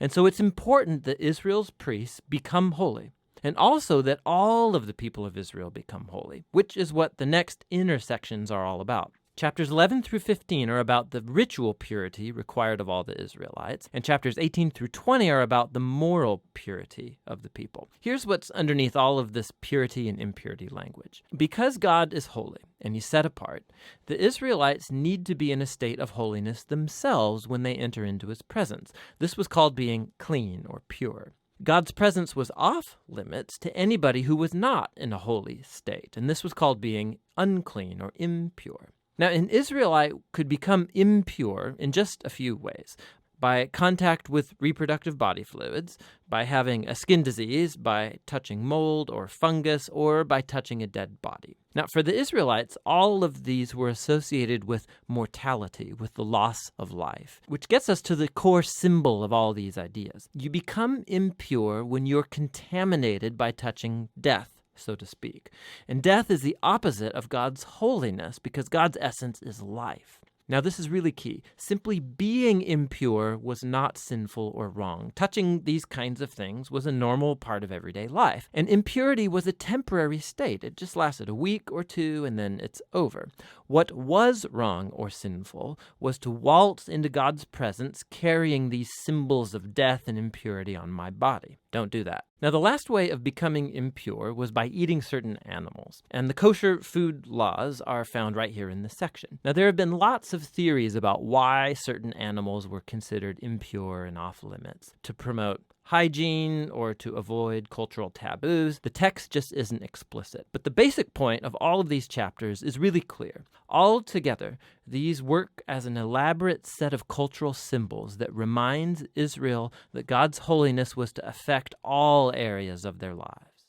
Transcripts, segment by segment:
And so it's important that Israel's priests become holy, and also that all of the people of Israel become holy, which is what the next inner sections are all about. Chapters 11 through 15 are about the ritual purity required of all the Israelites, and chapters 18 through 20 are about the moral purity of the people. Here's what's underneath all of this purity and impurity language. Because God is holy and he's set apart, the Israelites need to be in a state of holiness themselves when they enter into his presence. This was called being clean or pure. God's presence was off limits to anybody who was not in a holy state, and this was called being unclean or impure. Now, an Israelite could become impure in just a few ways: by contact with reproductive body fluids, by having a skin disease, by touching mold or fungus, or by touching a dead body. Now, for the Israelites, all of these were associated with mortality, with the loss of life, which gets us to the core symbol of all these ideas. You become impure when you're contaminated by touching death, so to speak. And death is the opposite of God's holiness because God's essence is life. Now, this is really key. Simply being impure was not sinful or wrong. Touching these kinds of things was a normal part of everyday life. And impurity was a temporary state. It just lasted a week or two, and then it's over. What was wrong or sinful was to waltz into God's presence carrying these symbols of death and impurity on my body. Don't do that. Now, the last way of becoming impure was by eating certain animals, and the kosher food laws are found right here in this section. Now, there have been lots of theories about why certain animals were considered impure and off limits. To promote hygiene or to avoid cultural taboos, the text just isn't explicit. But the basic point of all of these chapters is really clear. Altogether, these work as an elaborate set of cultural symbols that reminds Israel that God's holiness was to affect all areas of their lives.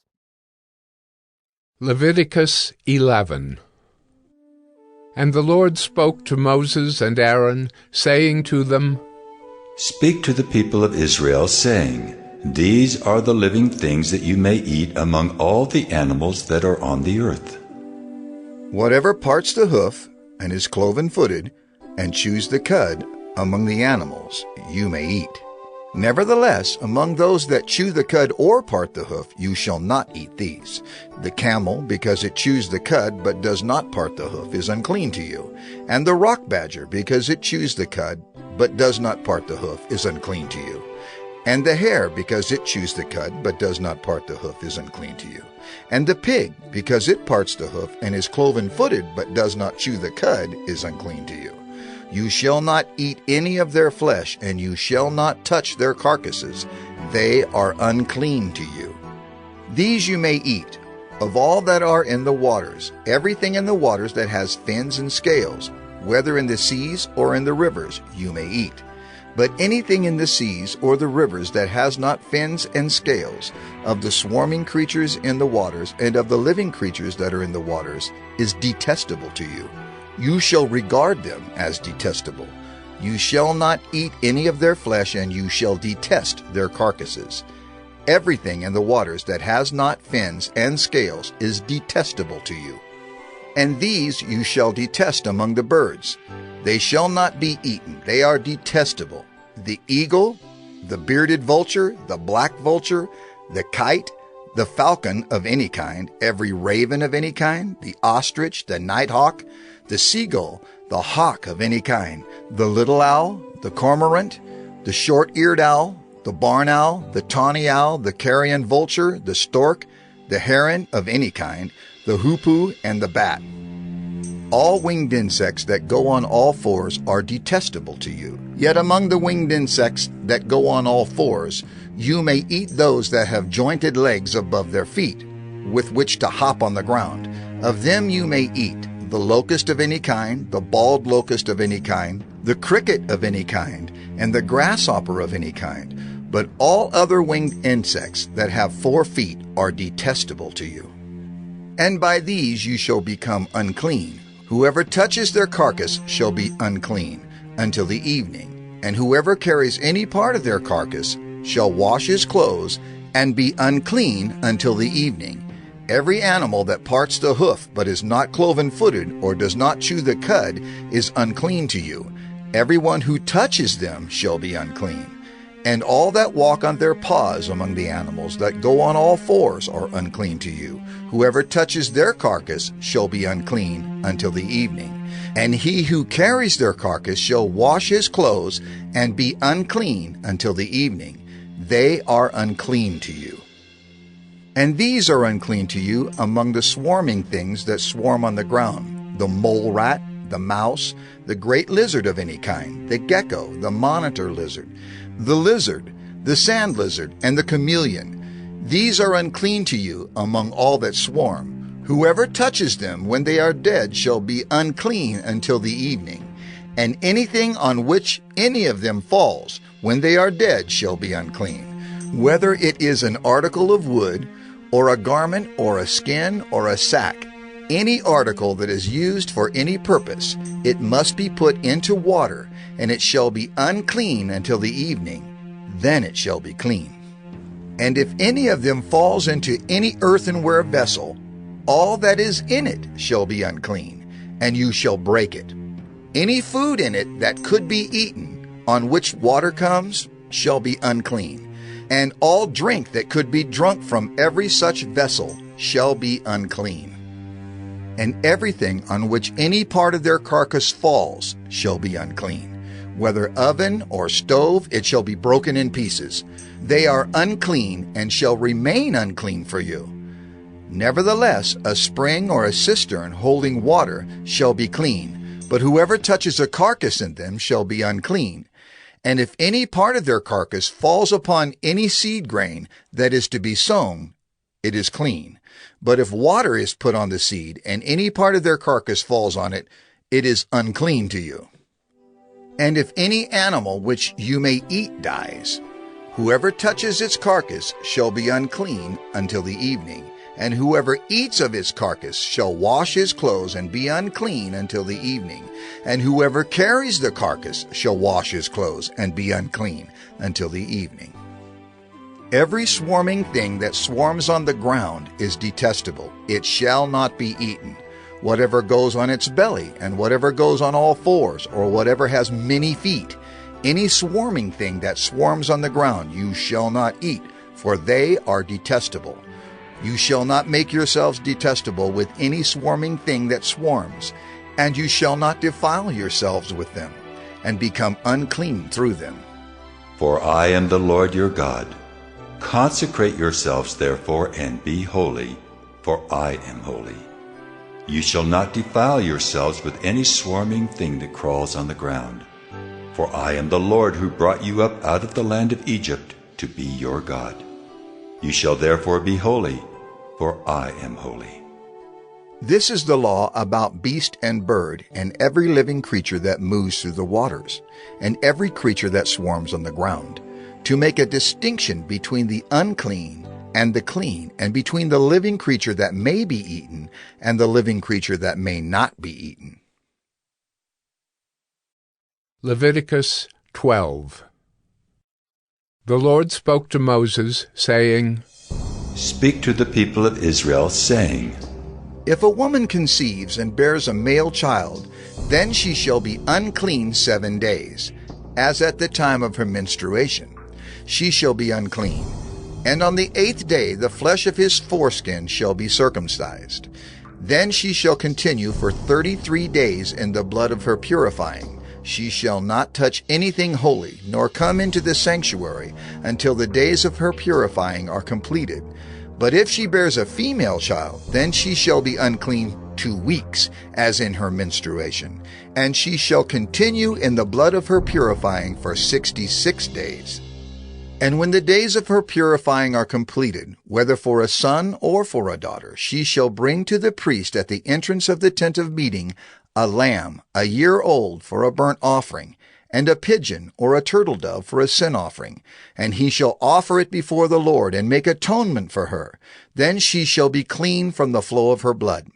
Leviticus 11. And the Lord spoke to Moses and Aaron, saying to them, Speak to the people of Israel, saying, These are the living things that you may eat among all the animals that are on the earth. Whatever parts the hoof, and is cloven-footed, and chews the cud among the animals, you may eat. Nevertheless, among those that chew the cud or part the hoof, you shall not eat these. The camel, because it chews the cud but does not part the hoof, is unclean to you. And the rock badger, because it chews the cud but does not part the hoof, is unclean to you. And the hare, because it chews the cud but does not part the hoof, is unclean to you. And the pig, because it parts the hoof and is cloven-footed but does not chew the cud, is unclean to you. You shall not eat any of their flesh, and you shall not touch their carcasses. They are unclean to you. These you may eat, of all that are in the waters, everything in the waters that has fins and scales, whether in the seas or in the rivers, you may eat. But anything in the seas or the rivers that has not fins and scales, of the swarming creatures in the waters and of the living creatures that are in the waters, is detestable to you. You shall regard them as detestable. You shall not eat any of their flesh, and you shall detest their carcasses. Everything in the waters that has not fins and scales is detestable to you. And these you shall detest among the birds. They shall not be eaten. They are detestable. The eagle, the bearded vulture, the black vulture, the kite, the falcon of any kind, every raven of any kind, the ostrich, the nighthawk, the seagull, the hawk of any kind, the little owl, the cormorant, the short-eared owl, the barn owl, the tawny owl, the carrion vulture, the stork, the heron of any kind, the hoopoe, and the bat. All winged insects that go on all fours are detestable to you. Yet among the winged insects that go on all fours, you may eat those that have jointed legs above their feet, with which to hop on the ground. Of them you may eat the locust of any kind, the bald locust of any kind, the cricket of any kind, and the grasshopper of any kind. But all other winged insects that have 4 feet are detestable to you. And by these you shall become unclean. Whoever touches their carcass shall be unclean until the evening, and whoever carries any part of their carcass shall wash his clothes and be unclean until the evening. Every animal that parts the hoof but is not cloven-footed or does not chew the cud is unclean to you. Everyone who touches them shall be unclean. And all that walk on their paws among the animals that go on all fours are unclean to you. Whoever touches their carcass shall be unclean until the evening. And he who carries their carcass shall wash his clothes and be unclean until the evening. They are unclean to you. And these are unclean to you among the swarming things that swarm on the ground, the mole rat, the mouse, the great lizard of any kind, the gecko, the monitor lizard, the sand lizard, and the chameleon. These are unclean to you among all that swarm. Whoever touches them when they are dead shall be unclean until the evening. And anything on which any of them falls when they are dead shall be unclean. Whether it is an article of wood, or a garment, or a skin, or a sack, any article that is used for any purpose, it must be put into water, and it shall be unclean until the evening. Then it shall be clean. And if any of them falls into any earthenware vessel, all that is in it shall be unclean, and you shall break it. Any food in it that could be eaten, on which water comes, shall be unclean. And all drink that could be drunk from every such vessel shall be unclean. And everything on which any part of their carcass falls shall be unclean. Whether oven or stove, it shall be broken in pieces. They are unclean and shall remain unclean for you. Nevertheless, a spring or a cistern holding water shall be clean, but whoever touches a carcass in them shall be unclean. And if any part of their carcass falls upon any seed grain that is to be sown, it is clean. But if water is put on the seed, and any part of their carcass falls on it, it is unclean to you. And if any animal which you may eat dies, whoever touches its carcass shall be unclean until the evening. And whoever eats of its carcass shall wash his clothes and be unclean until the evening. And whoever carries the carcass shall wash his clothes and be unclean until the evening. Every swarming thing that swarms on the ground is detestable. It shall not be eaten. Whatever goes on its belly, and whatever goes on all fours, or whatever has many feet, any swarming thing that swarms on the ground you shall not eat, for they are detestable. You shall not make yourselves detestable with any swarming thing that swarms, and you shall not defile yourselves with them, and become unclean through them. For I am the Lord your God. Consecrate yourselves therefore and be holy, for I am holy. You shall not defile yourselves with any swarming thing that crawls on the ground. For I am the Lord who brought you up out of the land of Egypt to be your God. You shall therefore be holy, for I am holy. This is the law about beast and bird, and every living creature that moves through the waters, and every creature that swarms on the ground, to make a distinction between the unclean and the clean, and between the living creature that may be eaten and the living creature that may not be eaten. Leviticus 12. The Lord spoke to Moses, saying, Speak to the people of Israel, saying, If a woman conceives and bears a male child, then she shall be unclean 7 days, as at the time of her menstruation. She shall be unclean. And on the 8th day the flesh of his foreskin shall be circumcised. Then she shall continue for 33 days in the blood of her purifying. She shall not touch anything holy, nor come into the sanctuary, until the days of her purifying are completed. But if she bears a female child, then she shall be unclean 2 weeks, as in her menstruation. And she shall continue in the blood of her purifying for 66 days. And when the days of her purifying are completed, whether for a son or for a daughter, she shall bring to the priest at the entrance of the tent of meeting a lamb 1 year old for a burnt offering, and a pigeon or a turtle dove for a sin offering. And he shall offer it before the Lord, and make atonement for her. Then she shall be clean from the flow of her blood.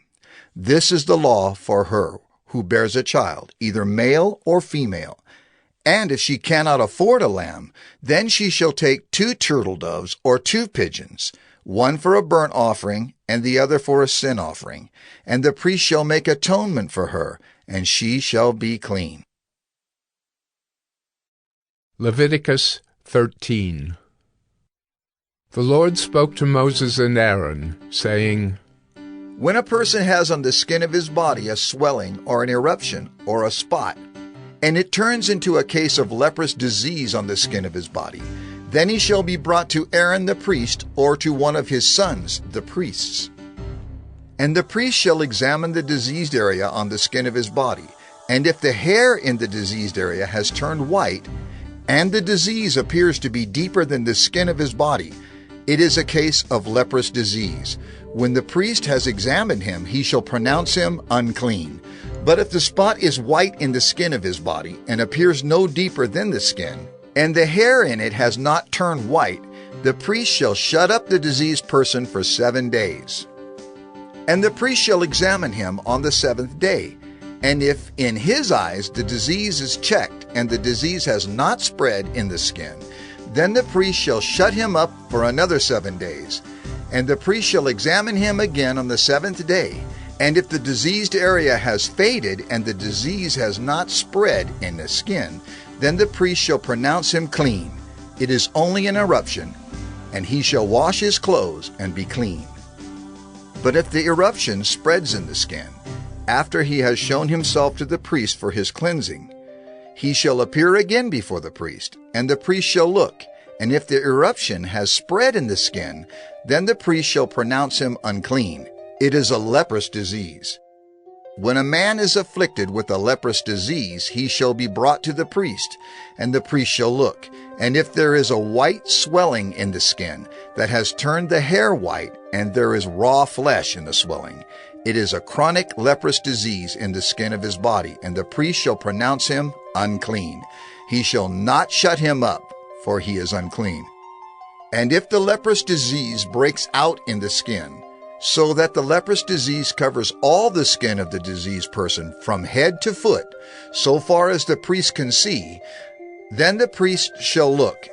This is the law for her who bears a child, either male or female. And if she cannot afford a lamb, then she shall take 2 turtle doves or 2 pigeons, one for a burnt offering and the other for a sin offering. And the priest shall make atonement for her, and she shall be clean. Leviticus 13. The Lord spoke to Moses and Aaron, saying, When a person has on the skin of his body a swelling or an eruption or a spot, and it turns into a case of leprous disease on the skin of his body, then he shall be brought to Aaron the priest or to one of his sons, the priests. And the priest shall examine the diseased area on the skin of his body, and if the hair in the diseased area has turned white, and the disease appears to be deeper than the skin of his body, it is a case of leprous disease. When the priest has examined him, he shall pronounce him unclean. But if the spot is white in the skin of his body, and appears no deeper than the skin, and the hair in it has not turned white, the priest shall shut up the diseased person for 7 days. And the priest shall examine him on the 7th day. And if in his eyes the disease is checked, and the disease has not spread in the skin, then the priest shall shut him up for another 7 days. And the priest shall examine him again on the 7th day. And if the diseased area has faded, and the disease has not spread in the skin, then the priest shall pronounce him clean. It is only an eruption, and he shall wash his clothes and be clean. But if the eruption spreads in the skin, after he has shown himself to the priest for his cleansing, he shall appear again before the priest, and the priest shall look. And if the eruption has spread in the skin, then the priest shall pronounce him unclean. It is a leprous disease. When a man is afflicted with a leprous disease, he shall be brought to the priest, and the priest shall look. And if there is a white swelling in the skin that has turned the hair white, and there is raw flesh in the swelling, it is a chronic leprous disease in the skin of his body, and the priest shall pronounce him unclean. He shall not shut him up, for he is unclean. And if the leprous disease breaks out in the skin, so that the leprous disease covers all the skin of the diseased person from head to foot, so far as the priest can see, then the priest shall look.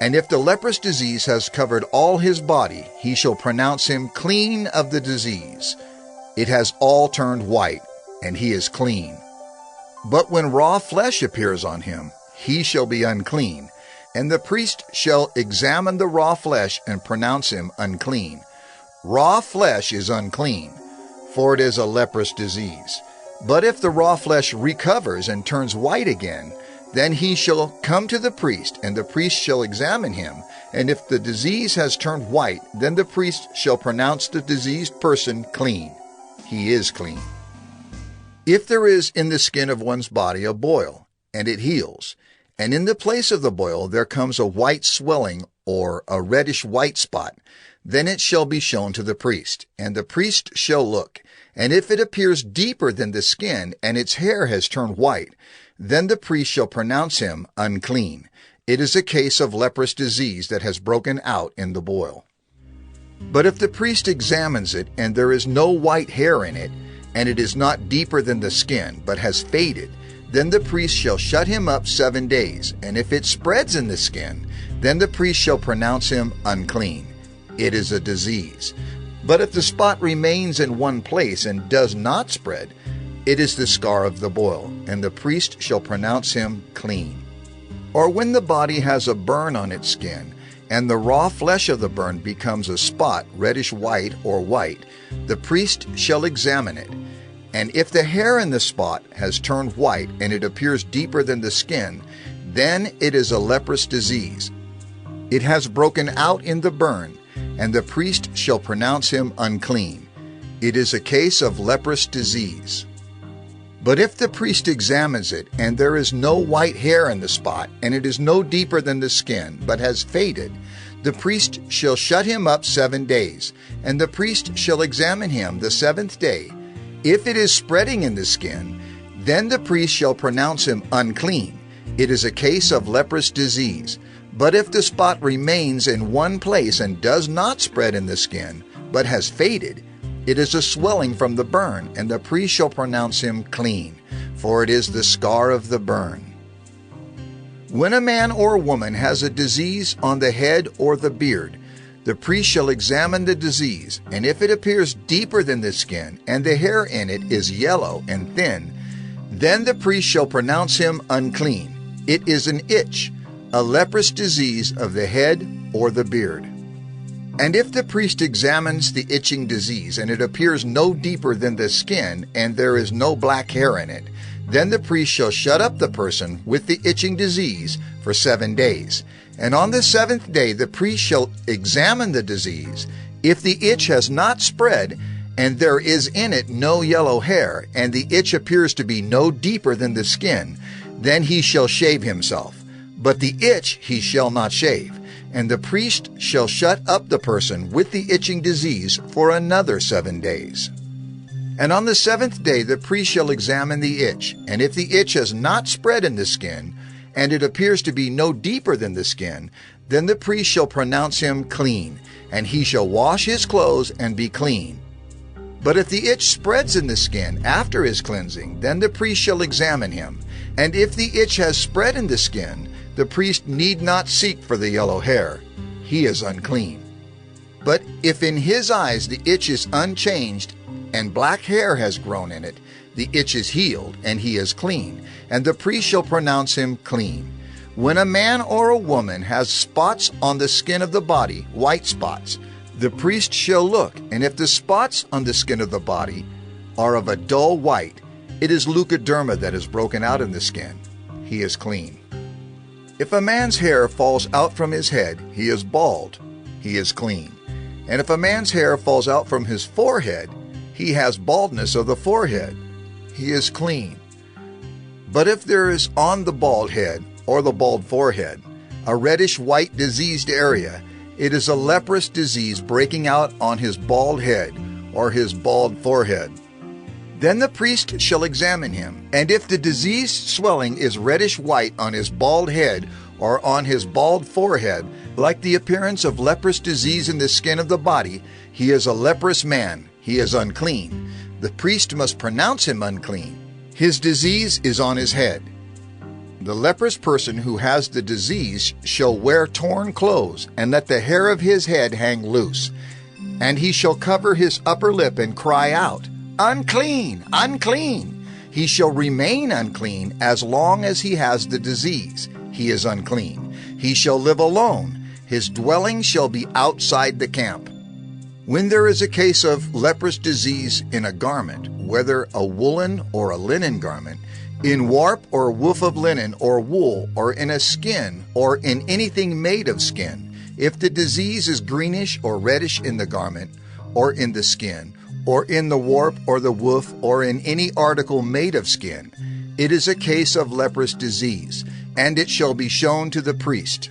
And if the leprous disease has covered all his body, he shall pronounce him clean of the disease. It has all turned white, and he is clean. But when raw flesh appears on him, he shall be unclean, and the priest shall examine the raw flesh and pronounce him unclean. Raw flesh is unclean, for it is a leprous disease. But if the raw flesh recovers and turns white again, then he shall come to the priest, and the priest shall examine him. And if the disease has turned white, then the priest shall pronounce the diseased person clean. He is clean. If there is in the skin of one's body a boil, and it heals, and in the place of the boil there comes a white swelling or a reddish-white spot, then it shall be shown to the priest, and the priest shall look. And if it appears deeper than the skin, and its hair has turned white, then the priest shall pronounce him unclean. It is a case of leprous disease that has broken out in the boil. But if the priest examines it, and there is no white hair in it, and it is not deeper than the skin, but has faded, then the priest shall shut him up 7 days. And if it spreads in the skin, then the priest shall pronounce him unclean. It is a disease. But if the spot remains in one place and does not spread, it is the scar of the boil, and the priest shall pronounce him clean. Or when the body has a burn on its skin, and the raw flesh of the burn becomes a spot, reddish white or white, the priest shall examine it. And if the hair in the spot has turned white, and it appears deeper than the skin, then it is a leprous disease. It has broken out in the burn, and the priest shall pronounce him unclean. It is a case of leprous disease. But if the priest examines it, and there is no white hair in the spot, and it is no deeper than the skin, but has faded, the priest shall shut him up 7 days, and the priest shall examine him the 7th day. If it is spreading in the skin, then the priest shall pronounce him unclean. It is a case of leprous disease. But if the spot remains in one place and does not spread in the skin, but has faded, it is a swelling from the burn, and the priest shall pronounce him clean, for it is the scar of the burn. When a man or woman has a disease on the head or the beard, the priest shall examine the disease, and if it appears deeper than the skin, and the hair in it is yellow and thin, then the priest shall pronounce him unclean. It is an itch, a leprous disease of the head or the beard. And if the priest examines the itching disease, and it appears no deeper than the skin, and there is no black hair in it, then the priest shall shut up the person with the itching disease for 7 days. And on the 7th day the priest shall examine the disease. If the itch has not spread, and there is in it no yellow hair, and the itch appears to be no deeper than the skin, then he shall shave himself. But the itch he shall not shave. And the priest shall shut up the person with the itching disease for another 7 days. And on the 7th day the priest shall examine the itch, and if the itch has not spread in the skin, and it appears to be no deeper than the skin, then the priest shall pronounce him clean, and he shall wash his clothes and be clean. But if the itch spreads in the skin after his cleansing, then the priest shall examine him, and if the itch has spread in the skin, the priest need not seek for the yellow hair. He is unclean. But if in his eyes the itch is unchanged, and black hair has grown in it, the itch is healed, and he is clean, and the priest shall pronounce him clean. When a man or a woman has spots on the skin of the body, white spots, the priest shall look, and if the spots on the skin of the body are of a dull white, it is leukoderma that is broken out in the skin. He is clean. If a man's hair falls out from his head, he is bald. He is clean. And if a man's hair falls out from his forehead, he has baldness of the forehead. He is clean. But if there is on the bald head or the bald forehead a reddish-white diseased area, it is a leprous disease breaking out on his bald head or his bald forehead. Then the priest shall examine him, and if the diseased swelling is reddish-white on his bald head or on his bald forehead, like the appearance of leprous disease in the skin of the body, he is a leprous man. He is unclean. The priest must pronounce him unclean. His disease is on his head. The leprous person who has the disease shall wear torn clothes, and let the hair of his head hang loose. And he shall cover his upper lip and cry out, "Unclean! Unclean!" He shall remain unclean as long as he has the disease. He is unclean. He shall live alone. His dwelling shall be outside the camp. When there is a case of leprous disease in a garment, whether a woolen or a linen garment, in warp or woof of linen or wool, or in a skin, or in anything made of skin, if the disease is greenish or reddish in the garment, or in the skin, or in the warp or the woof, or in any article made of skin, it is a case of leprous disease, and it shall be shown to the priest.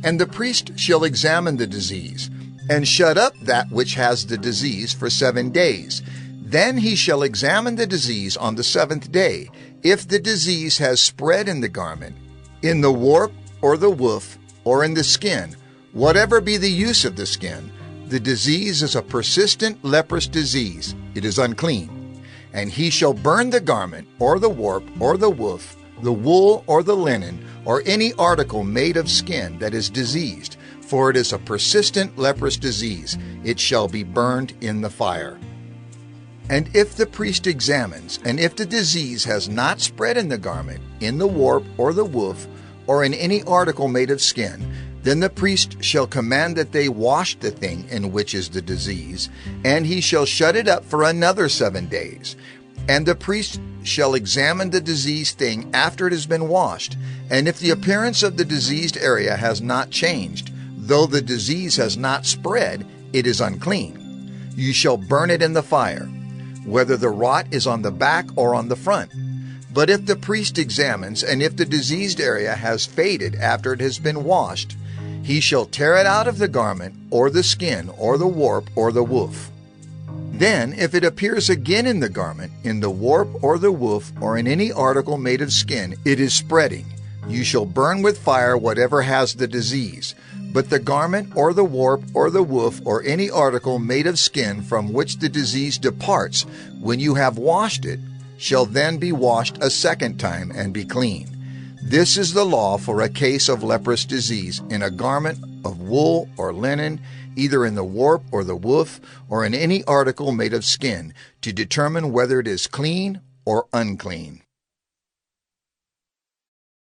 And the priest shall examine the disease, and shut up that which has the disease for 7 days. Then he shall examine the disease on the 7th day. If the disease has spread in the garment, in the warp or the woof, or in the skin, whatever be the use of the skin, the disease is a persistent leprous disease. It is unclean. And he shall burn the garment, or the warp, or the woof, the wool, or the linen, or any article made of skin that is diseased, for it is a persistent leprous disease. It shall be burned in the fire. And if the priest examines, and if the disease has not spread in the garment, in the warp, or the woof, or in any article made of skin, then the priest shall command that they wash the thing in which is the disease, and he shall shut it up for another 7 days. And the priest shall examine the diseased thing after it has been washed, and if the appearance of the diseased area has not changed, though the disease has not spread, it is unclean. You shall burn it in the fire, whether the rot is on the back or on the front. But if the priest examines, and if the diseased area has faded after it has been washed, he shall tear it out of the garment, or the skin, or the warp, or the woof. Then, if it appears again in the garment, in the warp, or the woof, or in any article made of skin, it is spreading. You shall burn with fire whatever has the disease. But the garment, or the warp, or the woof, or any article made of skin from which the disease departs, when you have washed it, shall then be washed a second time and be clean. This is the law for a case of leprous disease in a garment of wool or linen, either in the warp or the woof, or in any article made of skin, to determine whether it is clean or unclean.